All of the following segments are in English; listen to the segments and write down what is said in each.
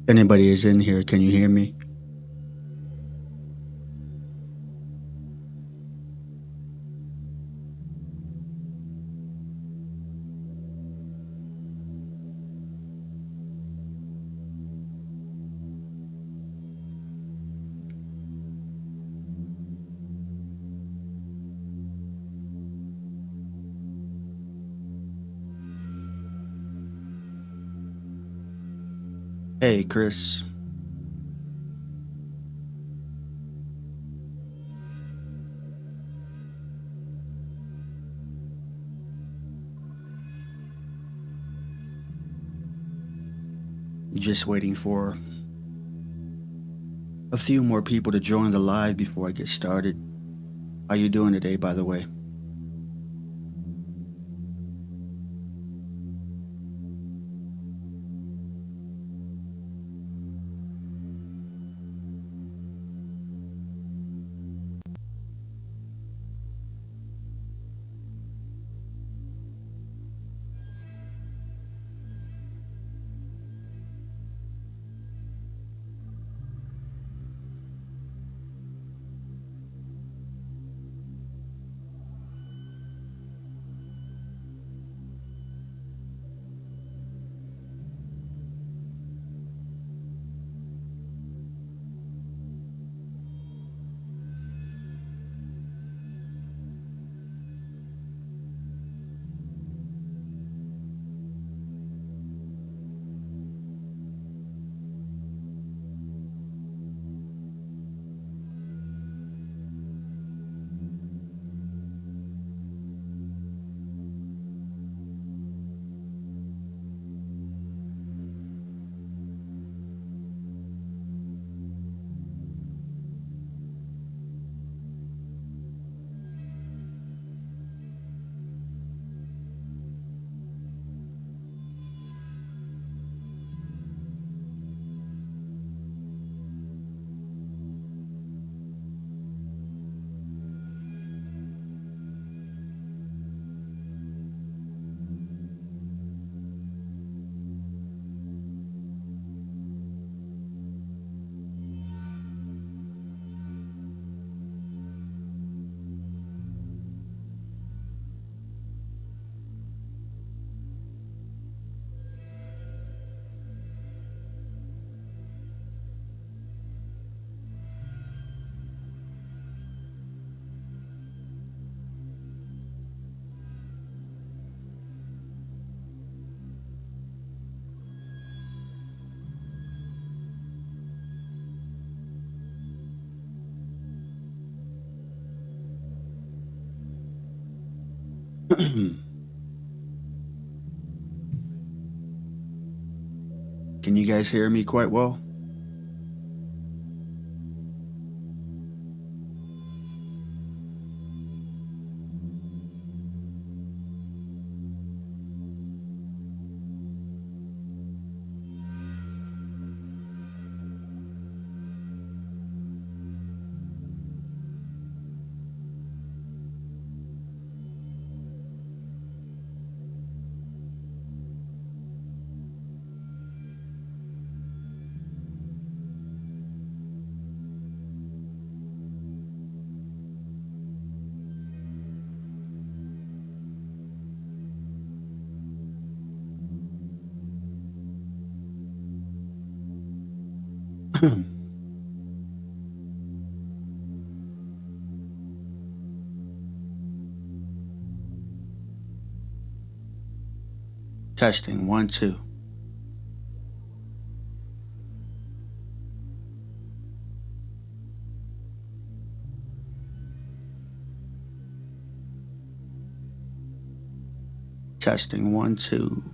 Anybody is in here, can you hear me? Hey, Chris. Just waiting for a few more people to join the live before I get started. How you doing today, by the way? Can you guys hear me quite well? Testing, 1, 2. Testing, 1, 2.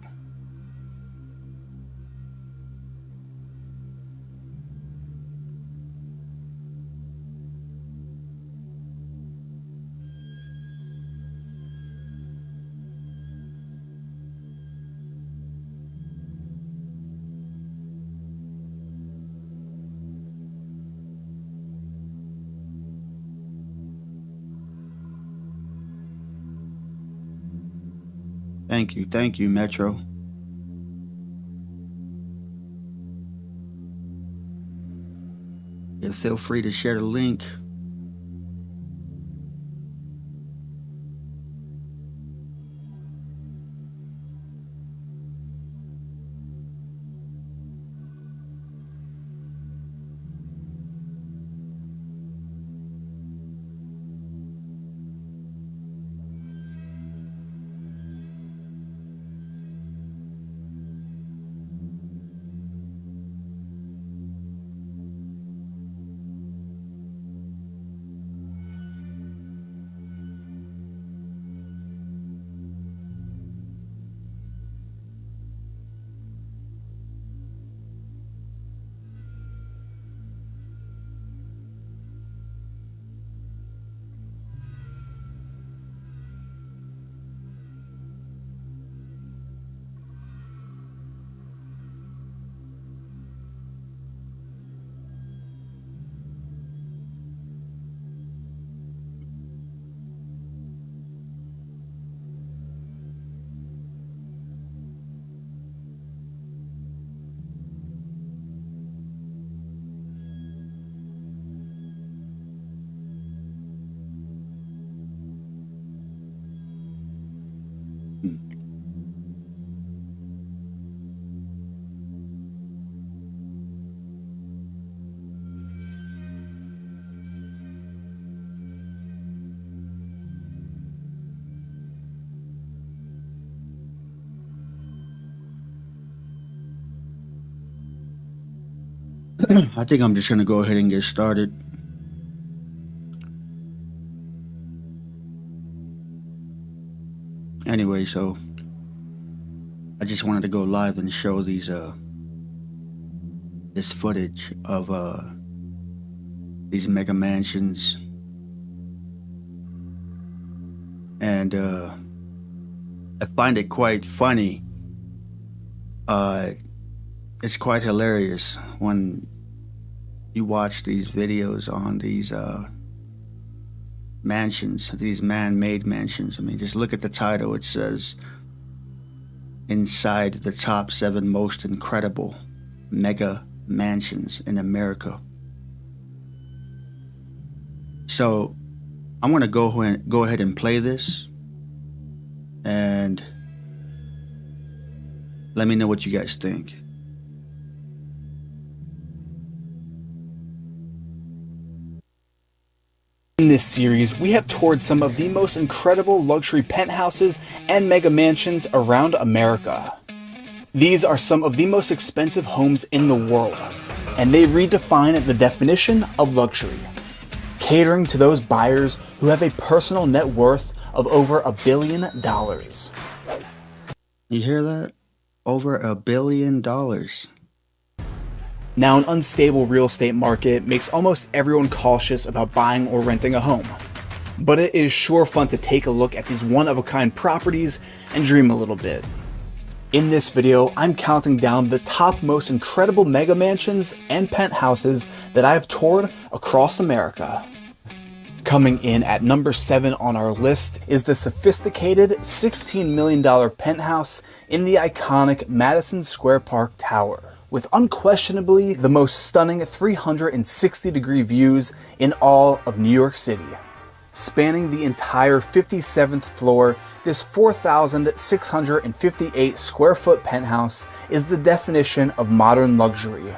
Thank you, Metro. feel free to share the link. I think I'm just gonna go ahead and get started. Anyway, so I just wanted to go live and show this footage of these mega mansions, and I find it quite funny. It's quite hilarious when you watch these videos on these mansions, these man-made mansions. I mean, just look at the title. It says, inside the top 7 most incredible mega mansions in America. So I'm gonna go ahead and play this, and let me know what you guys think. In this series, we have toured some of the most incredible luxury penthouses and mega mansions around America. These are some of the most expensive homes in the world, and they redefine the definition of luxury, catering to those buyers who have a personal net worth of over $1 billion. You hear that? Over $1 billion. Now, an unstable real estate market makes almost everyone cautious about buying or renting a home. But it is sure fun to take a look at these one-of-a-kind properties and dream a little bit. In this video, I'm counting down the top most incredible mega mansions and penthouses that I have toured across America. Coming in at number 7 on our list is the sophisticated $16 million penthouse in the iconic Madison Square Park Tower, with unquestionably the most stunning 360-degree views in all of New York City. Spanning the entire 57th floor, this 4,658 square foot penthouse is the definition of modern luxury.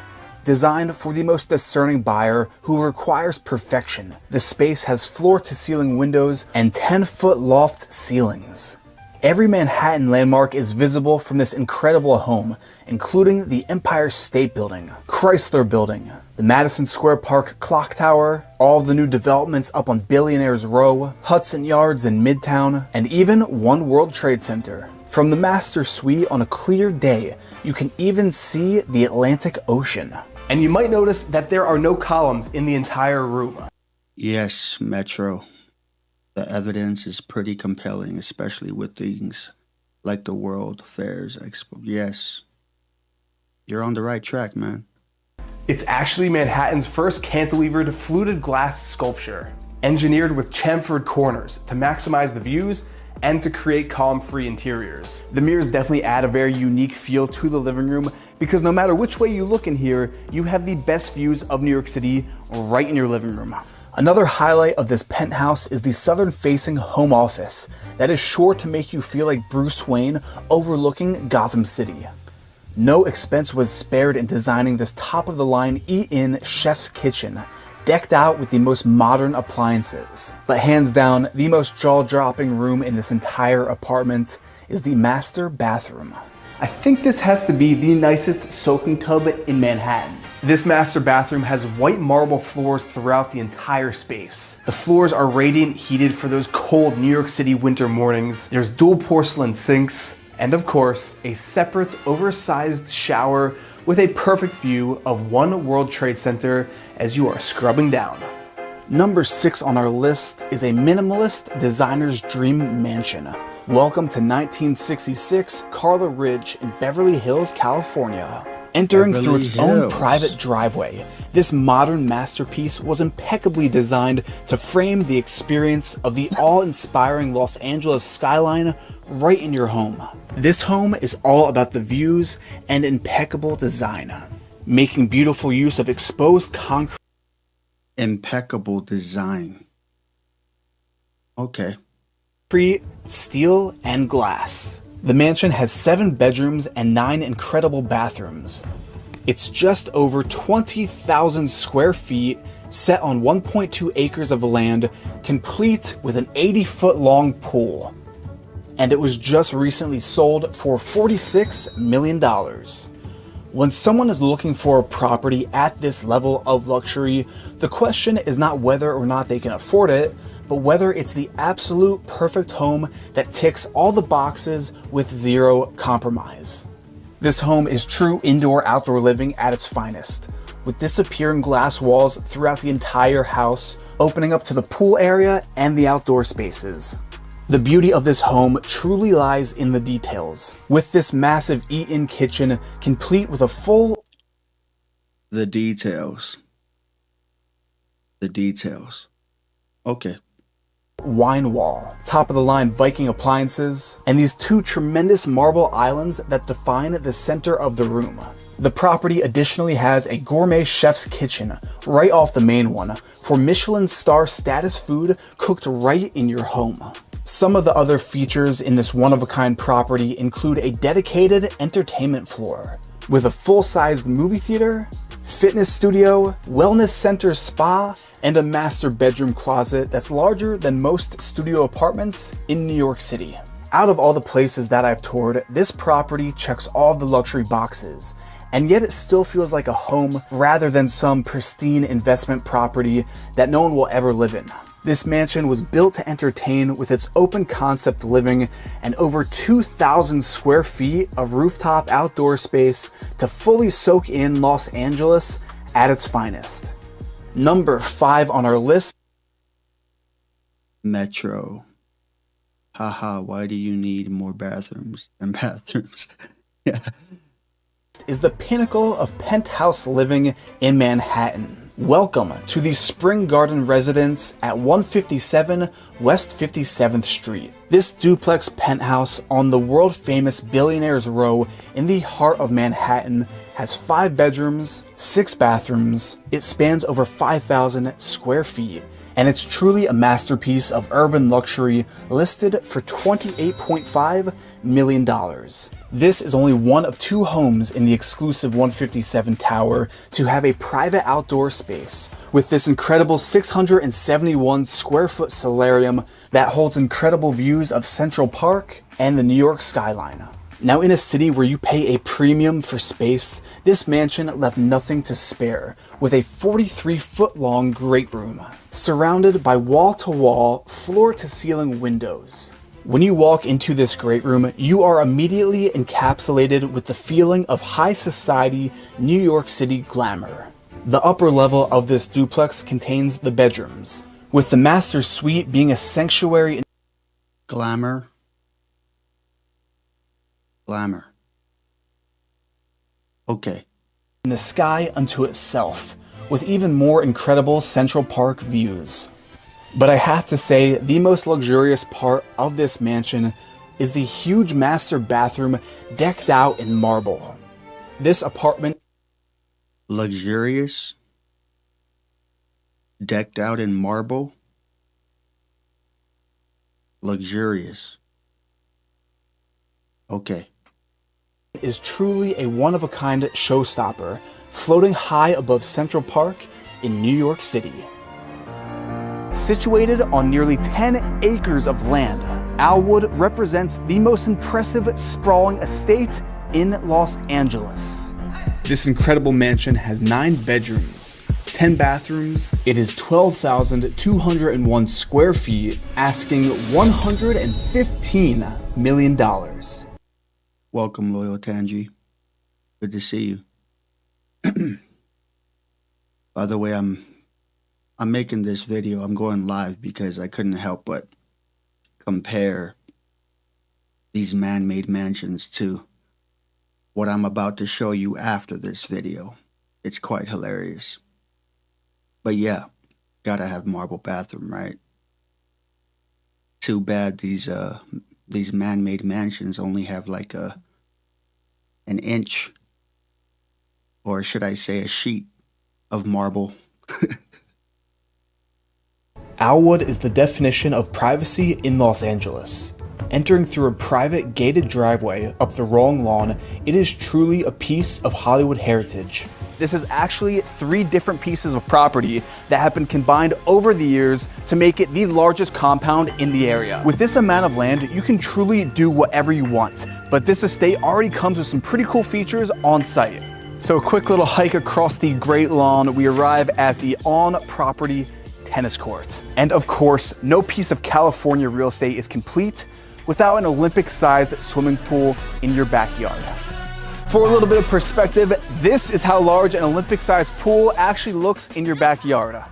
Designed for the most discerning buyer who requires perfection, the space has floor-to-ceiling windows and 10-foot loft ceilings. Every Manhattan landmark is visible from this incredible home, including the Empire State Building, Chrysler Building, the Madison Square Park Clock Tower, all the new developments up on Billionaires Row, Hudson Yards in Midtown, and even One World Trade Center. From the master suite on a clear day, you can even see the Atlantic Ocean. And you might notice that there are no columns in the entire room. Yes, Metro. The evidence is pretty compelling, especially with things like the World Fairs Expo. Yes, you're on the right track, man. It's actually Manhattan's first cantilevered fluted glass sculpture, engineered with chamfered corners to maximize the views and to create column-free interiors. The mirrors definitely add a very unique feel to the living room because no matter which way you look in here, you have the best views of New York City right in your living room. Another highlight of this penthouse is the southern-facing home office that is sure to make you feel like Bruce Wayne overlooking Gotham City. No expense was spared in designing this top-of-the-line eat-in chef's kitchen, decked out with the most modern appliances. But hands down, the most jaw-dropping room in this entire apartment is the master bathroom. I think this has to be the nicest soaking tub in Manhattan. This master bathroom has white marble floors throughout the entire space. The floors are radiant heated for those cold New York City winter mornings. There's dual porcelain sinks, and of course, a separate oversized shower with a perfect view of One World Trade Center as you are scrubbing down. Number 6 on our list is a minimalist designer's dream mansion. Welcome to 1966 Carla Ridge in Beverly Hills, California. Entering through its own private driveway, this modern masterpiece was impeccably designed to frame the experience of the awe-inspiring Los Angeles skyline right in your home. This home is all about the views and impeccable design, making beautiful use of exposed concrete. Impeccable design. Okay. Steel, and glass. The mansion has 7 bedrooms and 9 incredible bathrooms. It's just over 20,000 square feet, set on 1.2 acres of land, complete with an 80-foot long pool. And it was just recently sold for $46 million. When someone is looking for a property at this level of luxury, the question is not whether or not they can afford it, but whether it's the absolute perfect home that ticks all the boxes with zero compromise. This home is true indoor-outdoor living at its finest, with disappearing glass walls throughout the entire house, opening up to the pool area and the outdoor spaces. The beauty of this home truly lies in the details, with this massive eat-in kitchen complete with a full... The details. The details. Okay. Wine wall, top-of-the-line Viking appliances, and these 2 tremendous marble islands that define the center of the room. The property additionally has a gourmet chef's kitchen right off the main one for Michelin star status food cooked right in your home. Some of the other features in this one-of-a-kind property include a dedicated entertainment floor with a full-sized movie theater, fitness studio, wellness center spa, and a master bedroom closet that's larger than most studio apartments in New York City. Out of all the places that I've toured, this property checks all the luxury boxes, and yet it still feels like a home rather than some pristine investment property that no one will ever live in. This mansion was built to entertain with its open concept living and over 2,000 square feet of rooftop outdoor space to fully soak in Los Angeles at its finest. Number 5 on our list. Metro. Haha, why do you need more bathrooms and bathrooms? Yeah. Is the pinnacle of penthouse living in Manhattan. Welcome to the Spring Garden residence at 157 West 57th Street. This duplex penthouse on the world-famous Billionaires Row in the heart of Manhattan has 5 bedrooms, 6 bathrooms, it spans over 5,000 square feet, and it's truly a masterpiece of urban luxury listed for $28.5 million. This is only one of 2 homes in the exclusive 157 tower to have a private outdoor space, with this incredible 671 square foot solarium that holds incredible views of Central Park and the New York skyline. Now, in a city where you pay a premium for space, this mansion left nothing to spare, with a 43-foot-long great room, surrounded by wall-to-wall, floor-to-ceiling windows. When you walk into this great room, you are immediately encapsulated with the feeling of high society New York City glamour. The upper level of this duplex contains the bedrooms, with the master suite being a sanctuary. Glamour. Glamour. Okay. In the sky unto itself, with even more incredible Central Park views. But I have to say, the most luxurious part of this mansion is the huge master bathroom decked out in marble. This apartment, Luxurious, decked out in marble. Luxurious. Okay. is truly a one-of-a-kind showstopper, floating high above Central Park in New York City. Situated on nearly 10 acres of land, Alwood represents the most impressive sprawling estate in Los Angeles. This incredible mansion has 9 bedrooms, 10 bathrooms. It is 12,201 square feet, asking $115 million. Welcome, Loyal Tangi. Good to see you. By the way, I'm making this video. I'm going live because I couldn't help but compare these man-made mansions to what I'm about to show you after this video. It's quite hilarious. But yeah, gotta have marble bathroom, right? Too bad these man-made mansions only have like an inch, or should I say a sheet of marble. Alwood is the definition of privacy in Los Angeles. Entering through a private gated driveway up the wrong lawn, it is truly a piece of Hollywood heritage. This is actually 3 different pieces of property that have been combined over the years to make it the largest compound in the area. With this amount of land, you can truly do whatever you want, but this estate already comes with some pretty cool features on site. So a quick little hike across the Great Lawn, we arrive at the on-property tennis court. And of course, no piece of California real estate is complete without an Olympic-sized swimming pool in your backyard. For a little bit of perspective, this is how large an Olympic-sized pool actually looks in your backyard.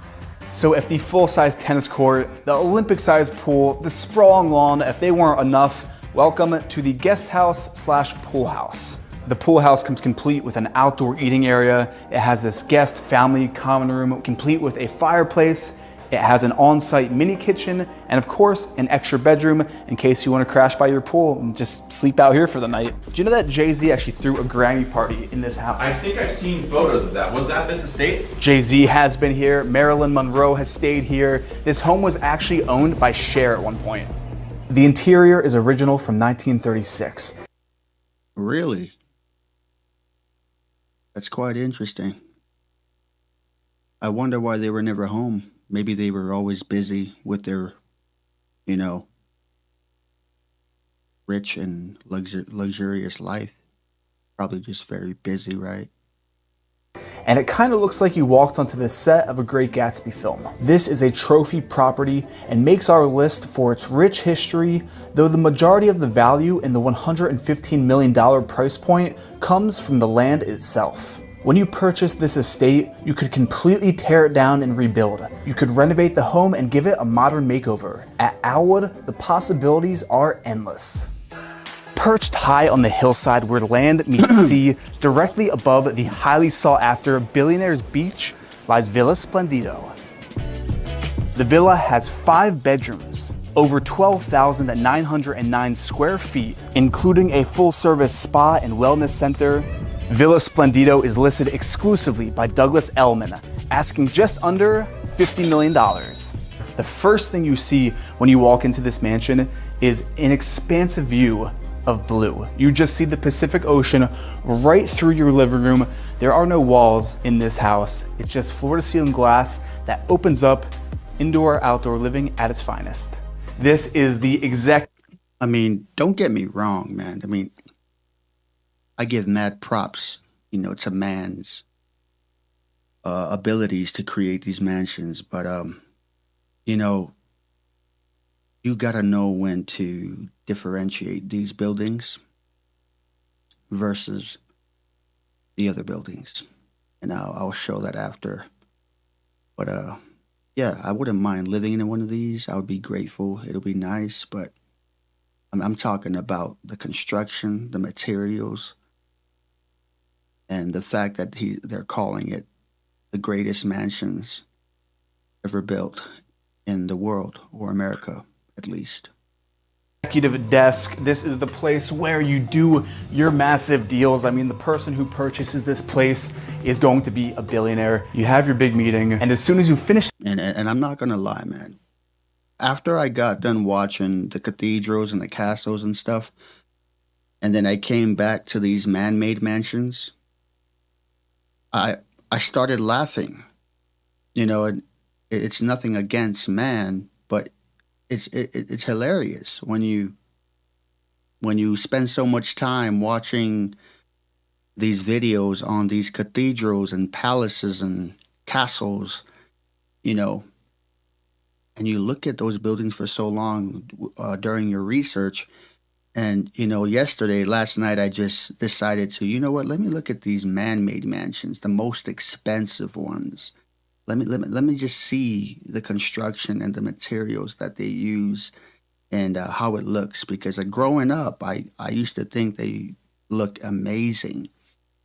So if the full-size tennis court, the Olympic-sized pool, the sprawling lawn, if they weren't enough, welcome to the guest house / pool house. The pool house comes complete with an outdoor eating area. It has this guest family common room complete with a fireplace. It has an on-site mini kitchen, and of course, an extra bedroom in case you want to crash by your pool and just sleep out here for the night. Do you know that Jay-Z actually threw a Grammy party in this house? I think I've seen photos of that. Was that this estate? Jay-Z has been here. Marilyn Monroe has stayed here. This home was actually owned by Cher at one point. The interior is original from 1936. Really? That's quite interesting. I wonder why they were never home. Maybe they were always busy with their, rich and luxurious life. Probably just very busy, right? And it kind of looks like you walked onto the set of a Great Gatsby film. This is a trophy property and makes our list for its rich history, though the majority of the value in the $115 million price point comes from the land itself. When you purchase this estate, you could completely tear it down and rebuild. You could renovate the home and give it a modern makeover. At Alwood, the possibilities are endless. Perched high on the hillside where land meets sea, directly above the highly sought-after Billionaire's Beach, lies Villa Splendido. The villa has 5 bedrooms, over 12,909 square feet, including a full-service spa and wellness center. Villa Splendido is listed exclusively by Douglas Elliman, asking just under $50 million. The first thing you see when you walk into this mansion is an expansive view of blue. You just see the Pacific Ocean right through your living room. There are no walls in this house. It's just floor-to-ceiling glass that opens up indoor-outdoor living at its finest. This is the exact... Don't get me wrong, man. I give mad props, to man's abilities to create these mansions. But, you gotta know when to differentiate these buildings versus the other buildings. And I'll show that after. But, yeah, I wouldn't mind living in one of these. I would be grateful. It'll be nice. But I'm talking about the construction, the materials, and the fact that they're calling it the greatest mansions ever built in the world, or America at least. Executive desk. This is the place where you do your massive deals. I mean, the person who purchases this place is going to be a billionaire. You have your big meeting, and as soon as you finish, And I'm not gonna lie, man. After I got done watching the cathedrals and the castles and stuff, and then I came back to these man-made mansions, I started laughing. You know, it's nothing against man, but it's hilarious when you spend so much time watching these videos on these cathedrals and palaces and castles, you know, and you look at those buildings for so long during your research. And, you know, last night, I just decided to, you know what, let me look at these man-made mansions, the most expensive ones. Let me just see the construction and the materials that they use and how it looks. Because growing up, I used to think they look amazing.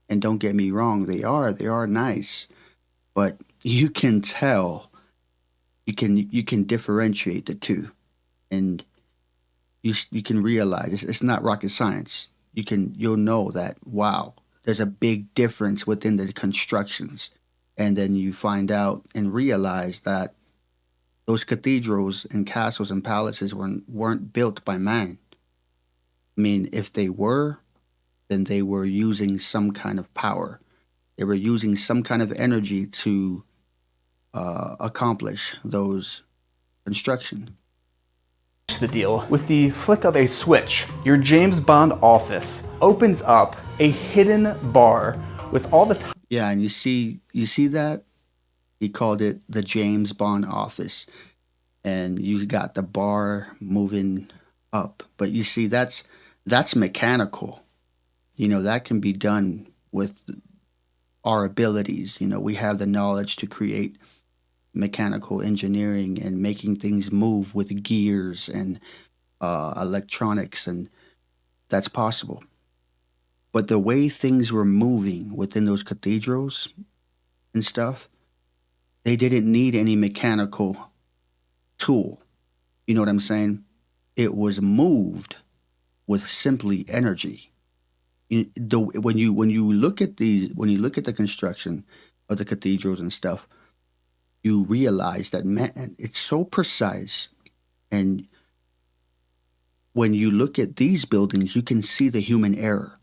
And don't get me wrong, they are nice. But you can tell, you can differentiate the two. And you can realize it's not rocket science. You'll know that, wow, there's a big difference within the constructions. And then you find out and realize that those cathedrals and castles and palaces weren't built by man. I mean, if they were, then they were using some kind of power. They were using some kind of energy to accomplish those construction. the deal, with the flick of a switch, your James Bond office opens up a hidden bar with all the Yeah, and you see that? He called it the James Bond office. And you got the bar moving up. But you see, that's mechanical. You know, that can be done with our abilities. You know, we have the knowledge to create mechanical engineering and making things move with gears and electronics, and that's possible. But the way things were moving within those cathedrals and stuff, they didn't need any mechanical tool. You know what I'm saying? It was moved with simply energy. When you look at the construction of the cathedrals and stuff, you realize that, man, it's so precise. And when you look at these buildings, you can see the human error.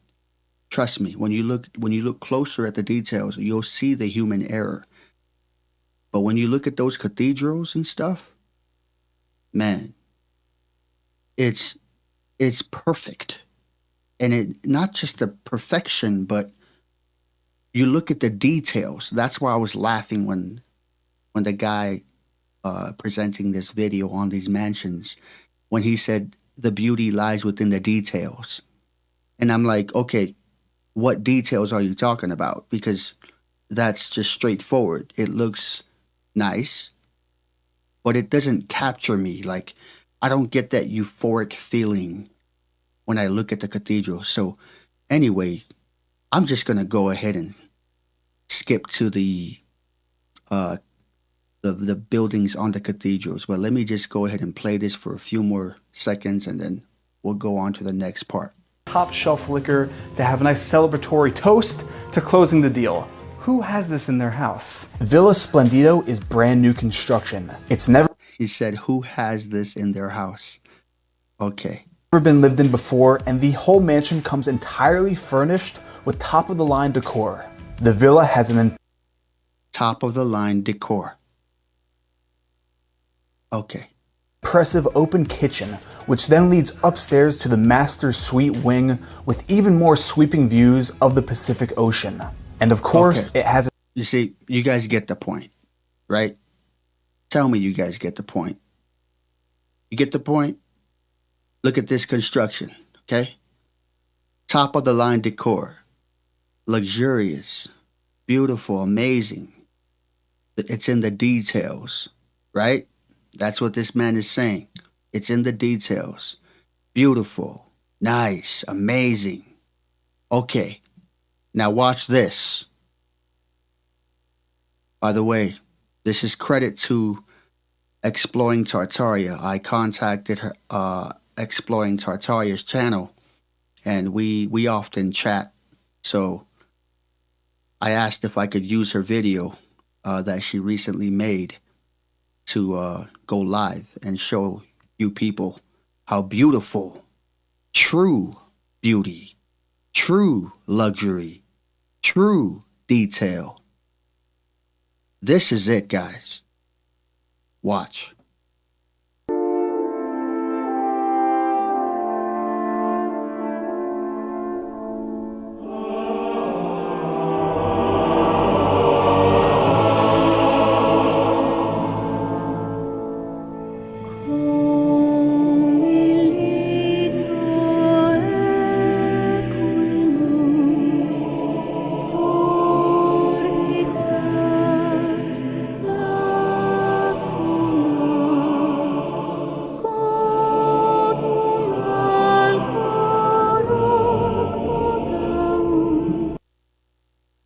Trust me, when you look closer at the details, you'll see the human error. But when you look at those cathedrals and stuff, man, it's perfect. And it not just the perfection, but you look at the details. That's why I was laughing when the guy presenting this video on these mansions, when he said the beauty lies within the details. And I'm like, okay, what details are you talking about? Because that's just straightforward. It looks nice, but it doesn't capture me. Like, I don't get that euphoric feeling when I look at the cathedral. So anyway, I'm just going to go ahead and skip to the buildings on the cathedrals. But let me just go ahead and play this for a few more seconds, and then we'll go on to the next part. top shelf liquor to have a nice celebratory toast to closing the deal. Who has this in their house? Villa Splendido is brand new construction. It's never He said, who has this in their house? Okay. been lived in before, and the whole mansion comes entirely furnished with top-of-the-line decor. The villa has an Top of the line decor. Okay. impressive open kitchen, which then leads upstairs to the master's suite wing with even more sweeping views of the Pacific Ocean. And of course, Okay. it has You see, you guys get the point, right? Tell me you guys get the point. You get the point? Look at this construction, okay? Top of the line decor. Luxurious, beautiful, amazing. It's in the details, right? That's what this man is saying. It's in the details. Beautiful, nice, amazing. Okay, now watch this. By the way, this is credit to Exploring Tartaria. I contacted her, Exploring Tartaria's channel, and we often chat. So I asked if I could use her video that she recently made to go live and show you people how beautiful, true beauty, true luxury, true detail. This is it, guys. Watch.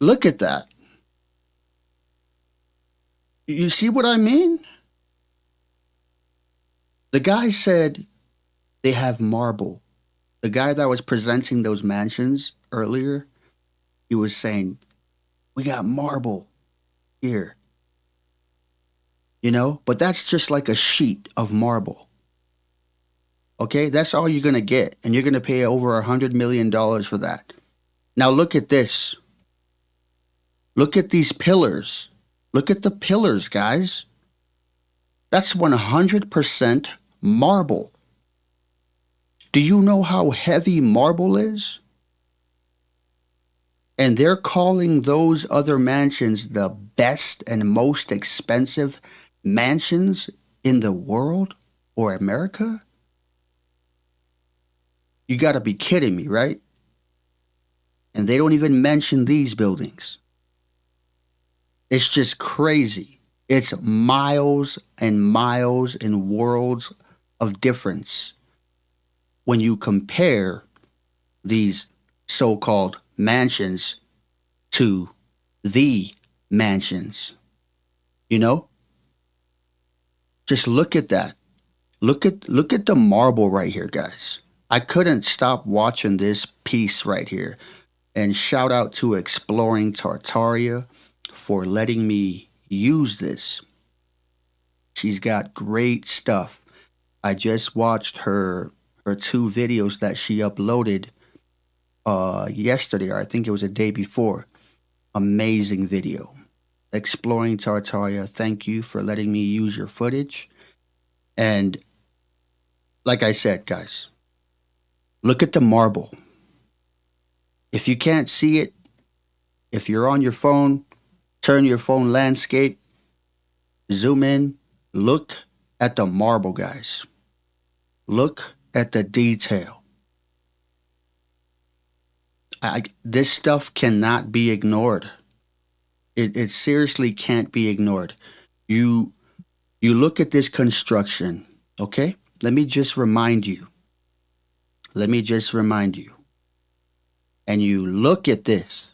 Look at that. You see what I mean? The guy said they have marble. The guy that was presenting those mansions earlier, he was saying, we got marble here. You know, but that's just like a sheet of marble. Okay, that's all you're going to get. And you're going to pay over $100 million for that. Now look at this. Look at these pillars. Look at the pillars, guys. That's 100% marble. Do you know how heavy marble is? And they're calling those other mansions the best and most expensive mansions in the world or America? You got to be kidding me, right? And they don't even mention these buildings. It's just crazy. It's miles and miles and worlds of difference when you compare these so-called mansions to the mansions. You know? Just look at that. Look at the marble right here, guys. I couldn't stop watching this piece right here. And shout out to Exploring Tartaria for letting me use this. She's got great stuff. I just watched her 2 videos that she uploaded yesterday, or I think it was a day before. Amazing video. Exploring Tartaria, thank you for letting me use your footage. And like I said, guys, look at the marble. If you can't see it, if you're on your phone, turn your phone landscape, zoom in, look at the marble, guys. Look at the detail. This stuff cannot be ignored. It seriously can't be ignored. You look at this construction, okay? Let me just remind you. And you look at this.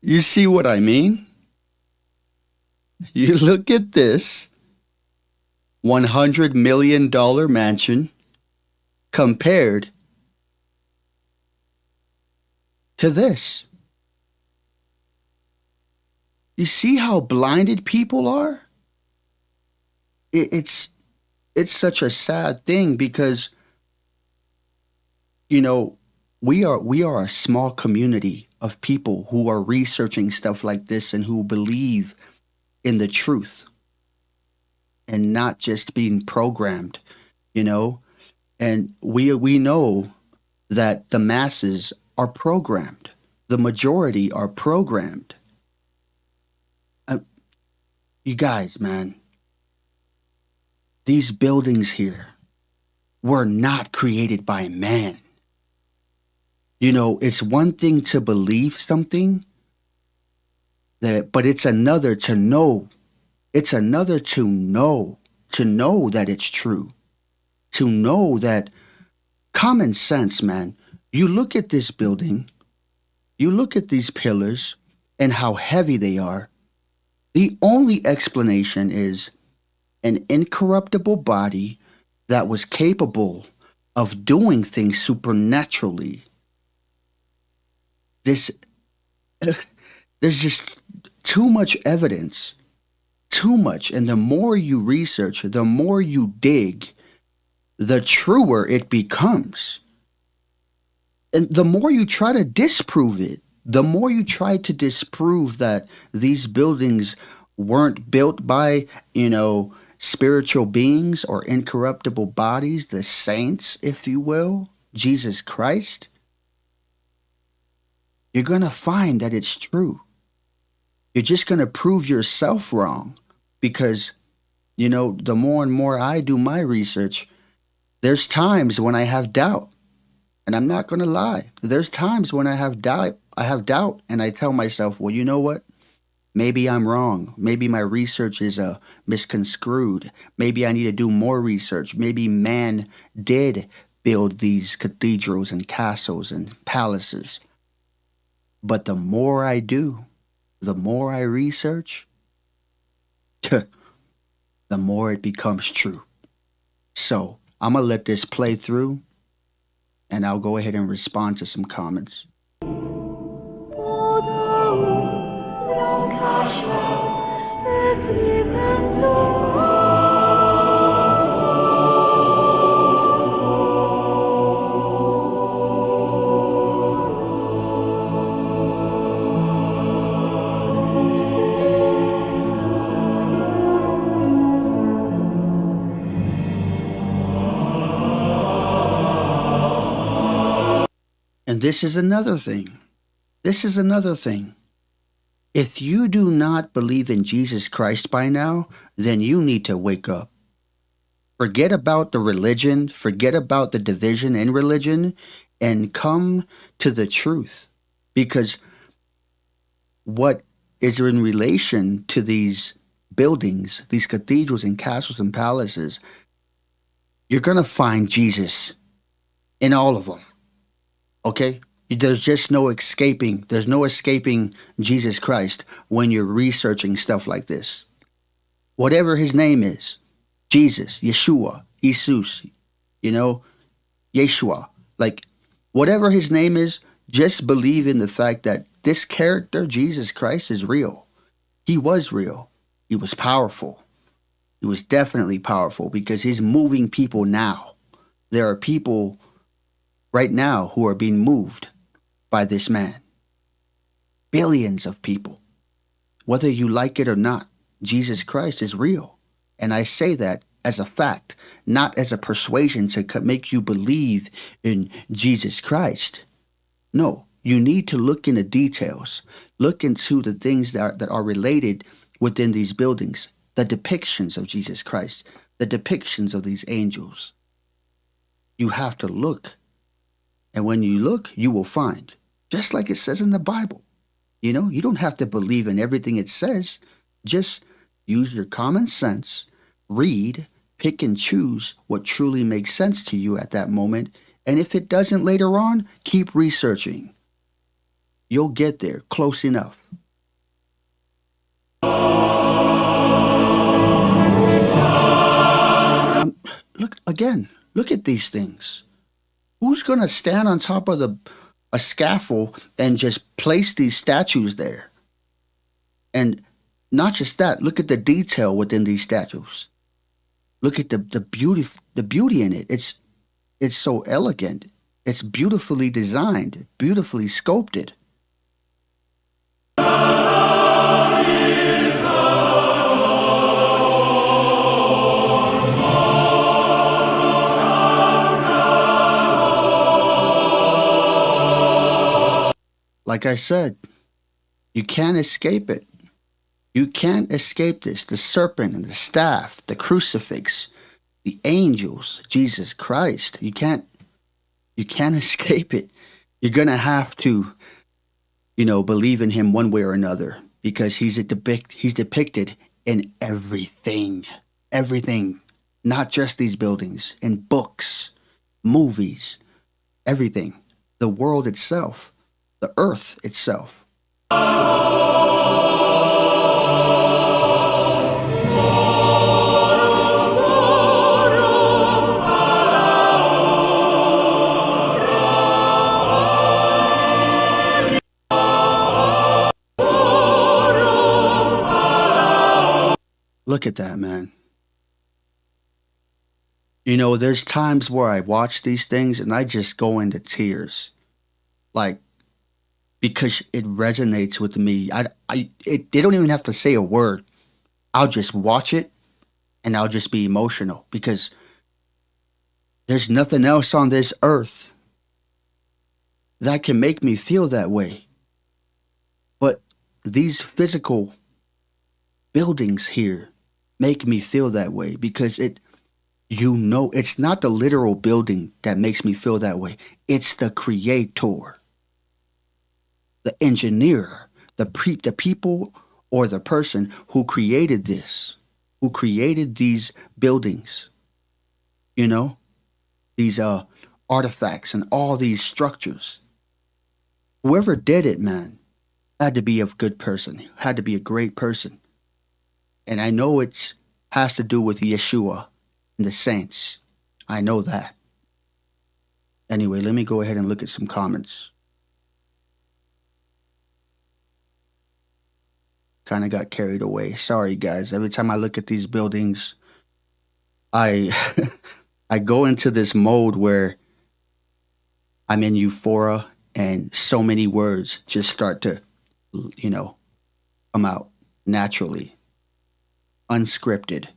You see what I mean? You look at this $100 million mansion compared to this. You see how blinded people are? It's such a sad thing because, you know, we are a small community of people who are researching stuff like this and who believe in the truth and not just being programmed, you know? And we know that the masses are programmed. The majority are programmed. You guys, man, these buildings here were not created by man. You know, it's one thing to believe something, but it's another to know. It's another to know that it's true. To know that common sense, man. You look at this building, you look at these pillars, and how heavy they are, the only explanation is an incorruptible body that was capable of doing things supernaturally. This, there's just too much evidence, too much. And the more you research, the more you dig, the truer it becomes. And the more you try to disprove it, the more you try to disprove that these buildings weren't built by, spiritual beings or incorruptible bodies, the saints, if you will, Jesus Christ, you're going to find that it's true. You're just going to prove yourself wrong because, the more and more I do my research, there's times when I have doubt. And I'm not going to lie. There's times when I have doubt and I tell myself, well, you know what? Maybe I'm wrong. Maybe my research is misconstrued. Maybe I need to do more research. Maybe man did build these cathedrals and castles and palaces. But the more I do, the more I research, the more it becomes true. So I'm going to let this play through, and I'll go ahead and respond to some comments. And this is another thing. If you do not believe in Jesus Christ by now, then you need to wake up. Forget about the religion, forget about the division in religion, and come to the truth. Because what is in relation to these buildings, these cathedrals and castles and palaces, you're going to find Jesus in all of them. Okay? There's just no escaping. There's no escaping Jesus Christ when you're researching stuff like this. Whatever his name is, Jesus, Yeshua, Jesus, Yeshua, like whatever his name is, just believe in the fact that this character, Jesus Christ, is real. He was real. He was powerful. He was definitely powerful because he's moving people now. There are people right now who are being moved by this man. Billions of people. Whether you like it or not, Jesus Christ is real. And I say that as a fact, not as a persuasion to make you believe in Jesus Christ. No, you need to look into details. Look into the things that are related within these buildings. The depictions of Jesus Christ. The depictions of these angels. You have to look. And when you look, you will find. Just like it says in the Bible. You don't have to believe in everything it says. Just use your common sense, read, pick and choose what truly makes sense to you at that moment. And if it doesn't later on, keep researching. You'll get there close enough. Look at these things. Who's going to stand on top of a scaffold and just place these statues there? And not just that, look at the detail within these statues. Look at the beauty in it. It's so elegant. It's beautifully designed, beautifully sculpted. Like I said, you can't escape it. You can't escape this. The serpent and the staff, the crucifix, the angels, Jesus Christ. You can't escape it. You're going to have to, believe in him one way or another because he's depicted in everything. Everything. Not just these buildings, in books, movies, everything. The world itself. The earth itself. Look at that, man. You know, there's times where I watch these things and I just go into tears. Like, because it resonates with me. They don't even have to say a word. I'll just watch it and I'll just be emotional because there's nothing else on this earth that can make me feel that way. But these physical buildings here make me feel that way because it's not the literal building that makes me feel that way. It's the creator, the engineer, the people or the person who created this, who created these buildings, you know, these artifacts and all these structures. Whoever did it, man, had to be a good person, had to be a great person. And I know it has to do with Yeshua and the saints. I know that. Anyway, let me go ahead and look at some comments. Kind of got carried away. Sorry, guys. Every time I look at these buildings, I I go into this mode where I'm in euphoria and so many words just start to, come out naturally, unscripted.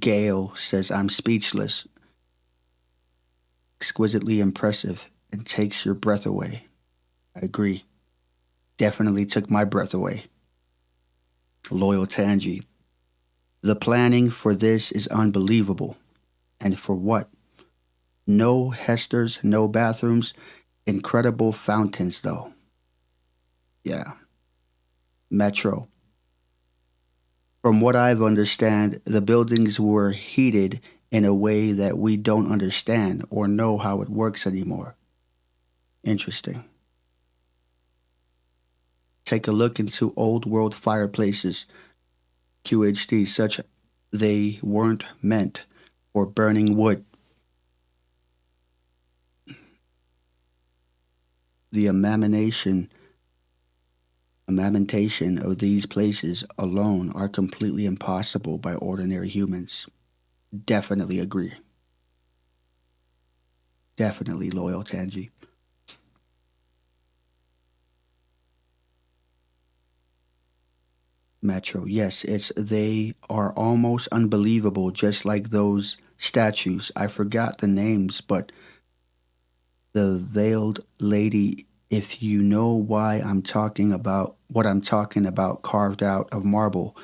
Gail says, I'm speechless. Exquisitely impressive and takes your breath away. I agree. Definitely took my breath away. Loyal Tangi. The planning for this is unbelievable. And for what? No Hesters, no bathrooms, incredible fountains though. Yeah. Metro. From what I've understand, the buildings were heated in a way that we don't understand or know how it works anymore. Interesting. Take a look into old world fireplaces. QHD, such they weren't meant for burning wood. The amamentation of these places alone are completely impossible by ordinary humans. Definitely agree. Definitely loyal, Tangi. Metro, yes, they are almost unbelievable, just like those statues. I forgot the names, but the veiled lady, if you know what I'm talking about, carved out of marble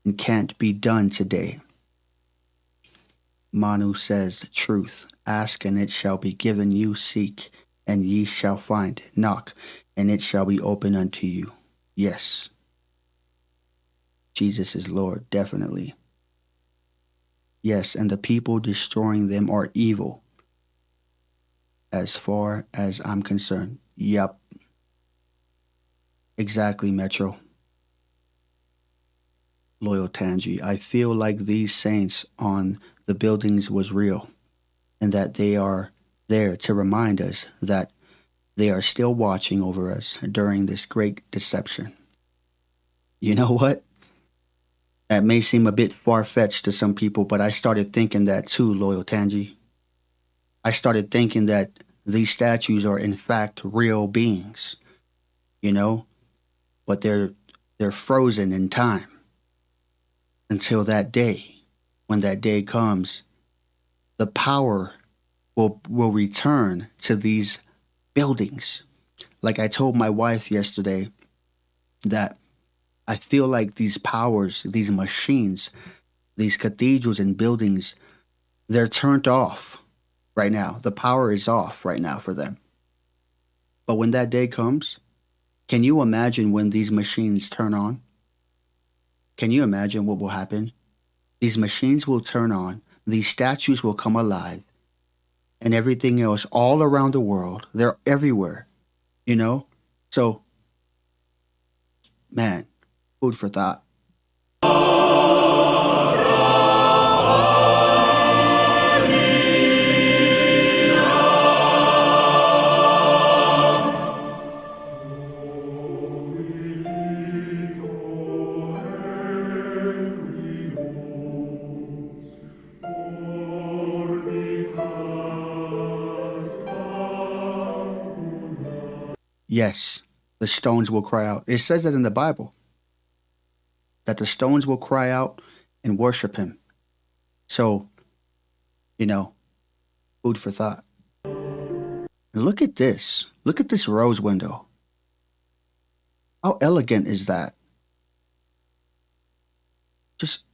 and can't be done today. Manu says, truth, ask and it shall be given you, seek and ye shall find, knock and it shall be open unto you. Yes. Jesus is Lord, definitely. Yes, and the people destroying them are evil. As far as I'm concerned. Yup. Exactly, Metro. Loyal Tangi. I feel like these saints on the buildings was real, and that they are there to remind us that they are still watching over us during this great deception. You know what? That may seem a bit far-fetched to some people, but I started thinking that too, Loyal Tangi. I started thinking that these statues are in fact real beings, but they're frozen in time until that day. When that day comes, the power will return to these buildings. Like I told my wife yesterday that I feel like these powers, these machines, these cathedrals and buildings, they're turned off right now. The power is off right now for them. But when that day comes, can you imagine when these machines turn on? Can you imagine what will happen? These machines will turn on, these statues will come alive, and everything else all around the world. They're everywhere, you know? So, man, food for thought. Yes, the stones will cry out. It says it in the Bible that the stones will cry out and worship him. So, you know, food for thought. And look at this. Look at this rose window. How elegant is that? Just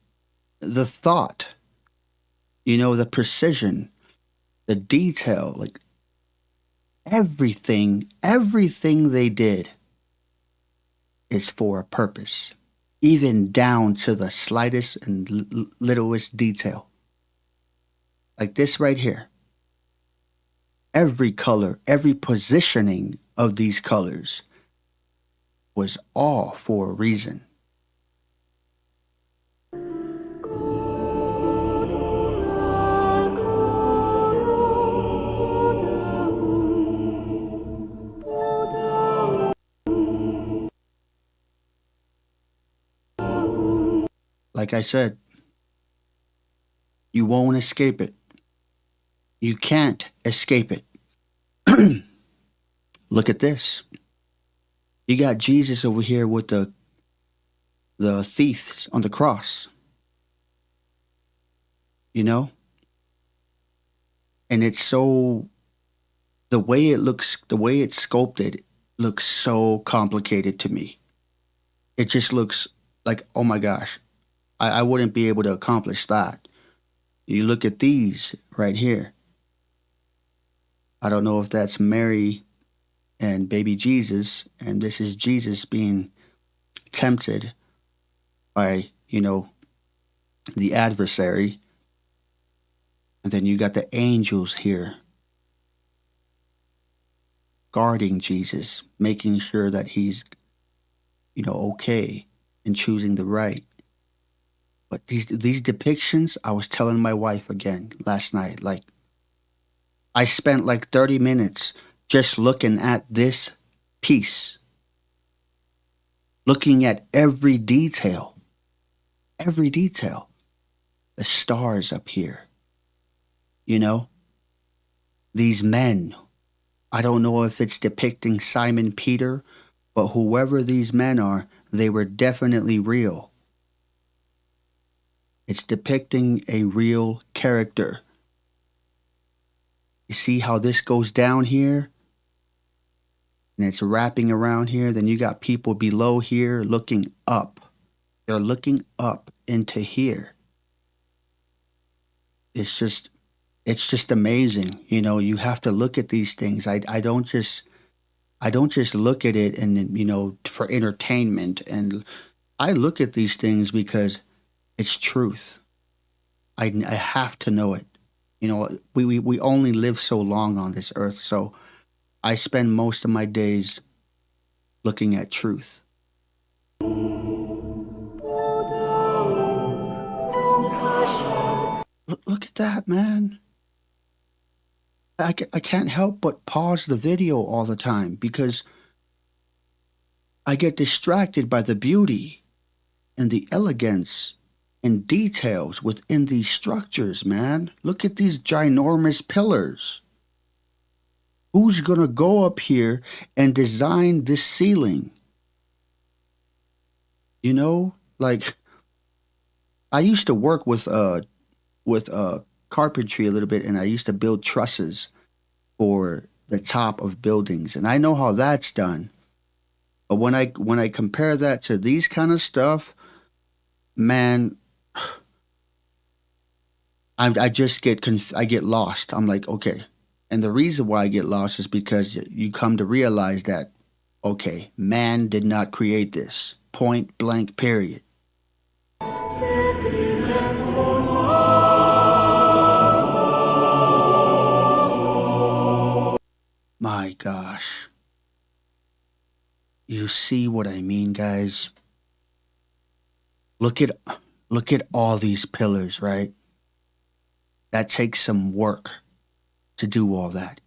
the thought, the precision, the detail, like everything they did is for a purpose, even down to the slightest and littlest detail. Like this right here. Every color, every positioning of these colors was all for a reason. Like I said, you won't escape it. You can't escape it. Look at this. You got Jesus over here with the thieves on the cross. And it's so, the way it's sculpted looks so complicated to me. It just looks like, oh my gosh, I wouldn't be able to accomplish that. You look at these right here. I don't know if that's Mary and baby Jesus, and this is Jesus being tempted by, the adversary. And then you got the angels here guarding Jesus, making sure that he's, okay and choosing the right. But these depictions, I was telling my wife again last night, like, I spent like 30 minutes just looking at this piece, looking at every detail. The stars up here, these men. I don't know if it's depicting Simon Peter, but whoever these men are, they were definitely real. It's depicting a real character. You see how this goes down here? And it's wrapping around here. Then you got people below here looking up. They're looking up into here. It's just amazing. You have to look at these things. I don't just look at it and, for entertainment. And I look at these things because it's truth. I have to know it. We only live so long on this earth, so I spend most of my days looking at truth. Look at that, man. I can't help but pause the video all the time because I get distracted by the beauty and the elegance and details within these structures, man. Look at these ginormous pillars. Who's gonna go up here and design this ceiling? Like, I used to work with carpentry a little bit, and I used to build trusses for the top of buildings, and I know how that's done. But when I compare that to these kind of stuff, man, I just get I get lost. I'm like, okay. And the reason why I get lost is because you come to realize that, okay, man did not create this. Point blank, period. You see what I mean, guys? Look at all these pillars, right? That takes some work to do all that.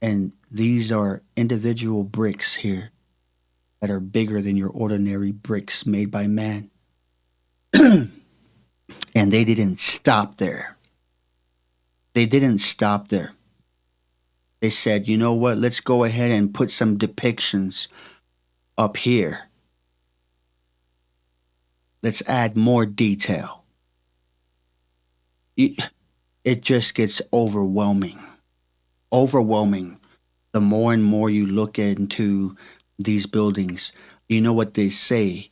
And these are individual bricks here that are bigger than your ordinary bricks made by man. And they didn't stop there. They didn't stop there. They said, you know what, let's go ahead and put some depictions up here. Let's add more detail. It just gets overwhelming. Overwhelming. The more and more you look into these buildings, you know what they say,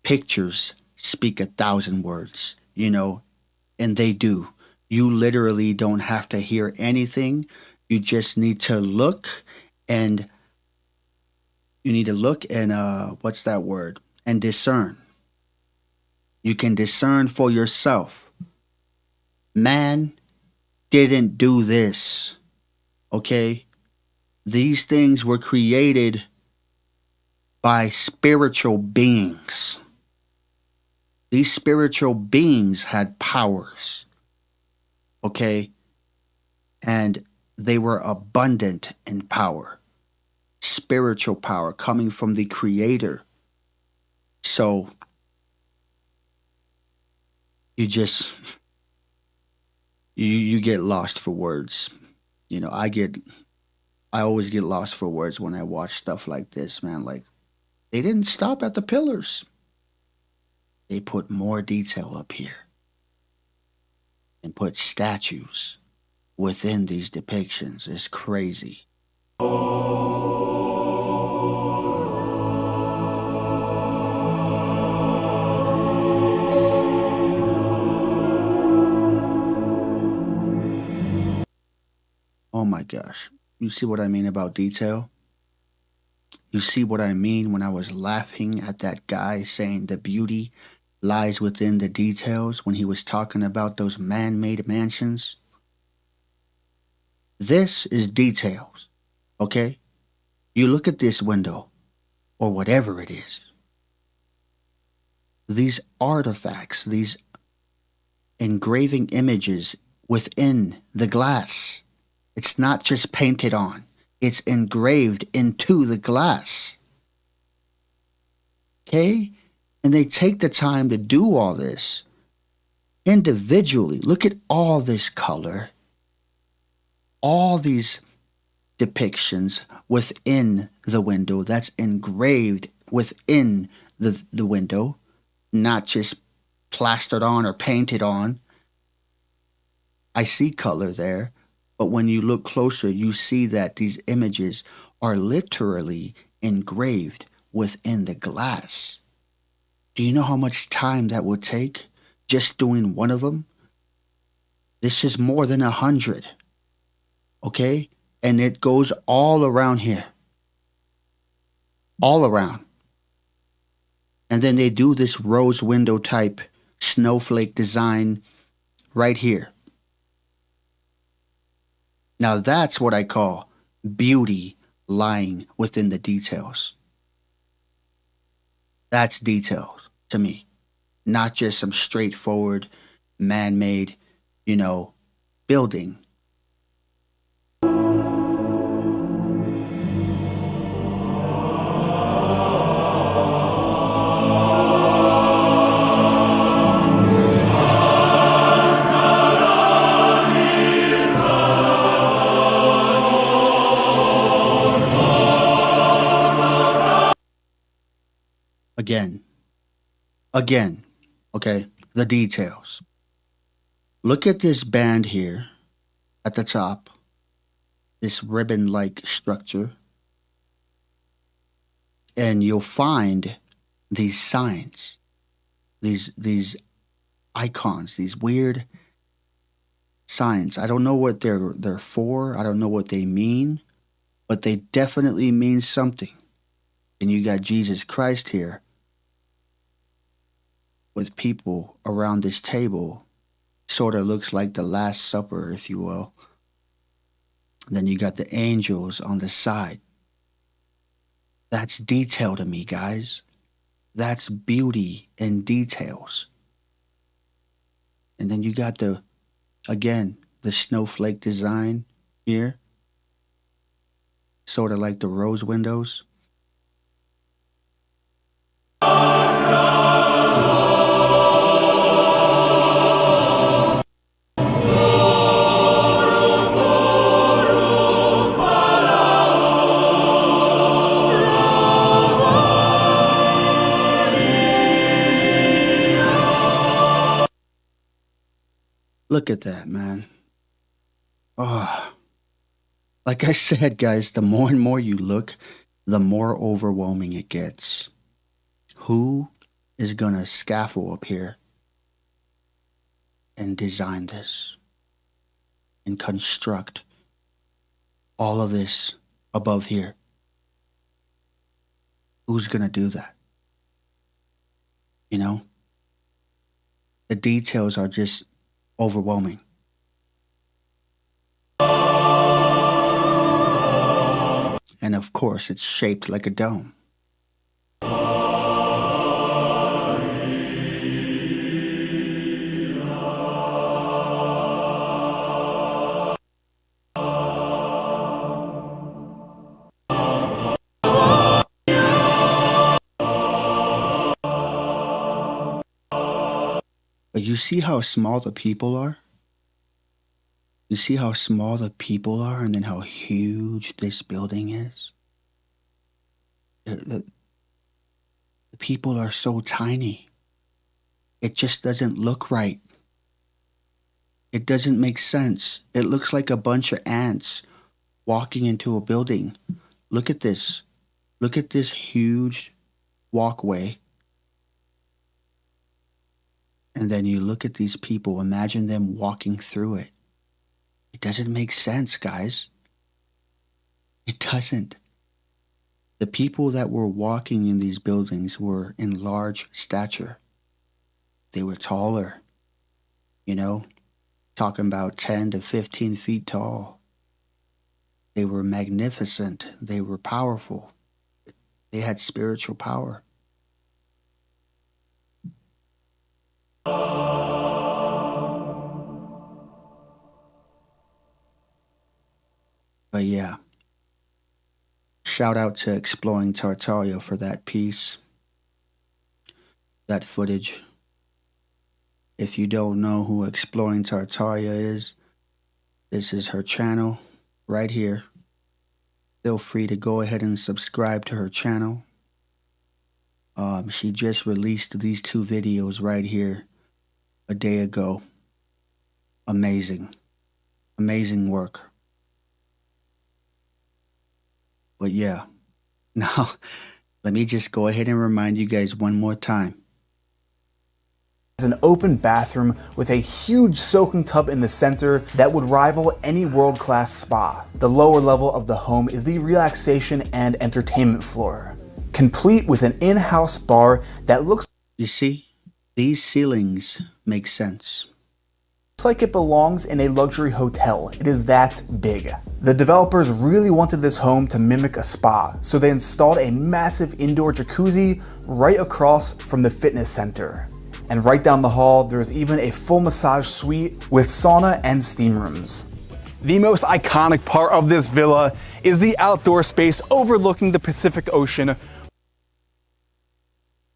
pictures speak 1,000 words, and they do. You literally don't have to hear anything. You just need to look and what's that word? And discern. You can discern for yourself. Man didn't do this. Okay? These things were created by spiritual beings. These spiritual beings had powers. Okay? And they were abundant in power. Spiritual power coming from the Creator. So, you get lost for words. I always get lost for words when I watch stuff like this, man. Like, they didn't stop at the pillars. They put more detail up here and put statues within these depictions. It's crazy. Oh my gosh. You see what I mean about detail? You see what I mean when I was laughing at that guy saying the beauty lies within the details when he was talking about those man-made mansions? This is details, okay? You look at this window, or whatever it is. These artifacts, these engraving images within the glass. It's not just painted on. It's engraved into the glass. Okay? And they take the time to do all this individually. Look at all this color. All these depictions within the window that's engraved within the window, not just plastered on or painted on. I see color there, but when you look closer, you see that these images are literally engraved within the glass. Do you know how much time that would take just doing one of them? This is more than 100. Okay? And it goes all around here. All around. And then they do this rose window type snowflake design right here. Now that's what I call beauty lying within the details. That's details to me. Not just some straightforward, man-made, building. Again, okay, the details. Look at this band here at the top, this ribbon-like structure, and you'll find these signs, these icons, these weird signs. I don't know what they're for. I don't know what they mean, but they definitely mean something. And you got Jesus Christ here with people around this table. Sort of looks like the Last Supper, if you will. Then you got the angels on the side. That's detail to me, guys. That's beauty in details. And then you got again, the snowflake design here. Sort of like the rose windows. Look at that, man. Oh, like I said, guys, the more and more you look, the more overwhelming it gets. Who is gonna scaffold up here and design this and construct all of this above here? Who's gonna do that? You know? The details are just overwhelming. And of course, it's shaped like a dome. But you see how small the people are? You see how small the people are and then how huge this building is? The people are so tiny. It just doesn't look right. It doesn't make sense. It looks like a bunch of ants walking into a building. Look at this. Look at this huge walkway. And then you look at these people. Imagine them walking through it. It doesn't make sense, guys. It doesn't. The people that were walking in these buildings were in large stature. They were taller, you know, talking about 10 to 15 feet tall. They were magnificent. They were powerful. They had spiritual power. But yeah, shout out to Exploring Tartaria for that piece, that footage. If you don't know who Exploring Tartaria is, this is her channel right here. Feel free to go ahead and subscribe to her channel. She just released these 2 videos right here a day ago. Amazing. Amazing work. But yeah, now let me just go ahead and remind you guys one more time. It's an open bathroom with a huge soaking tub in the center that would rival any world-class spa. The lower level of the home is the relaxation and entertainment floor, complete with an in-house bar that looks You see, these ceilings make sense. like it belongs in a luxury hotel. It is that big. The developers really wanted this home to mimic a spa, so they installed a massive indoor jacuzzi right across from the fitness center. And right down the hall, there's even a full massage suite with sauna and steam rooms. The most iconic part of this villa is the outdoor space overlooking the Pacific Ocean.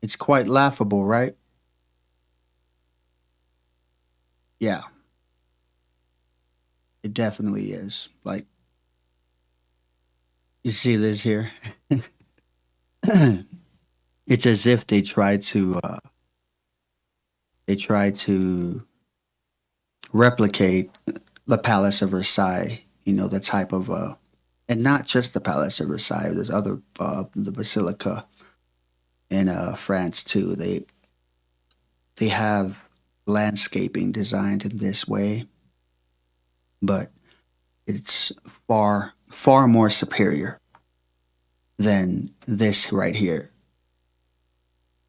It's quite laughable, right? Yeah. It definitely is. Like, you see this here? It's as if they tried to replicate the Palace of Versailles, you know, the type of and not just the Palace of Versailles, there's other the Basilica in France too. They have landscaping designed in this way, but it's far more superior than this right here.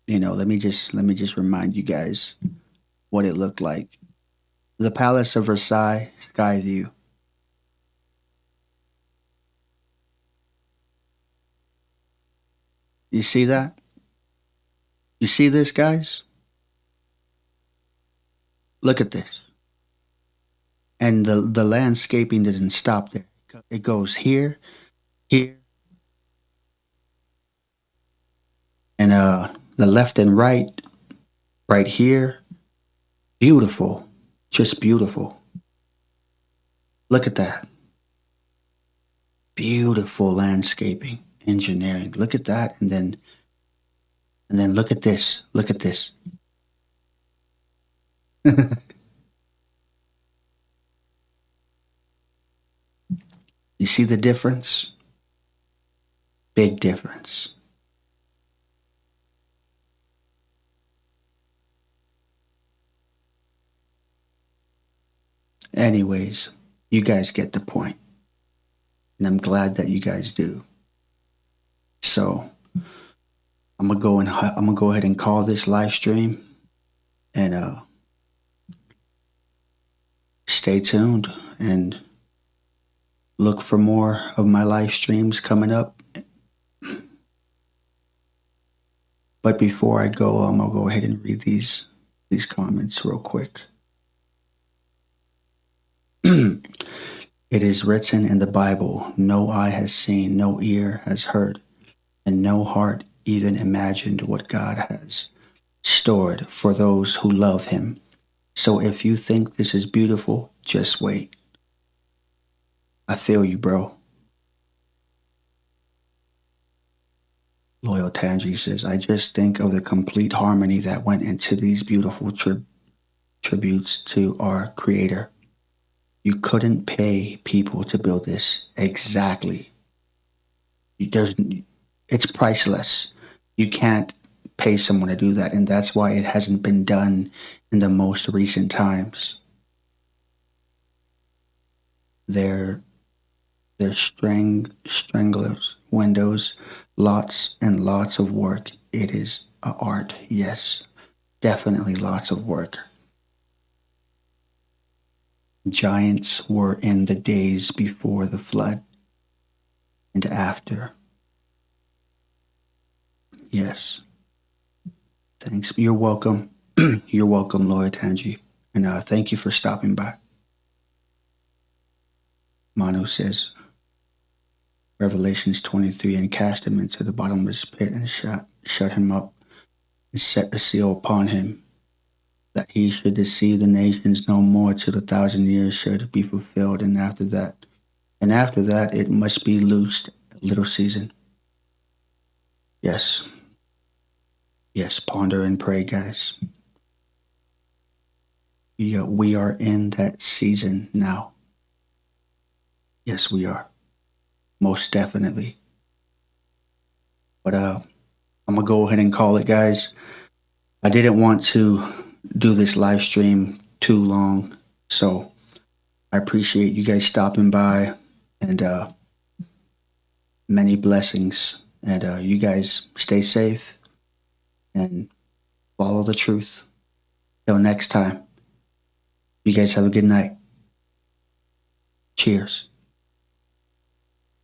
You know, let me just remind you guys what it looked like. The Palace of Versailles, sky view. You see that? You see this, guys? Look at this. And the landscaping doesn't stop there. It goes here, here, and the left and right here. Beautiful. Just beautiful. Look at that. Beautiful landscaping, engineering. Look at that, and then look at this. Look at this. You see the difference? Big difference. Anyways, you guys get the point. And I'm glad that you guys do. So I'm gonna go ahead and call this live stream, and stay tuned and look for more of my live streams coming up. But before I go, I'm gonna go ahead and read these comments real quick. It is written in the Bible, no eye has seen, no ear has heard, and no heart even imagined what God has stored for those who love him. So if you think this is beautiful, just wait. I feel you, bro. Loyal Tangi says, I just think of the complete harmony that went into these beautiful tributes to our creator. You couldn't pay people to build this. Exactly. It's priceless. You can't pay someone to do that, and that's why it hasn't been done in the most recent times. They're stranglers, windows, lots and lots of work. It is art, yes, definitely lots of work. Giants were in the days before the flood and after. Yes. Thanks. You're welcome. You're welcome, Loyal Tangi. And thank you for stopping by. Manu says, Revelations 23, and cast him into the bottomless pit and shut him up and set a seal upon him, that he should deceive the nations no more till 1,000 years should be fulfilled, and after that it must be loosed a little season. Yes. Yes, ponder and pray, guys. We are in that season now. Yes, we are. Most definitely. But I'm going to go ahead and call it, guys. I didn't want to do this live stream too long, so I appreciate you guys stopping by, and many blessings. And you guys stay safe and follow the truth. Till next time, you guys have a good night. Cheers.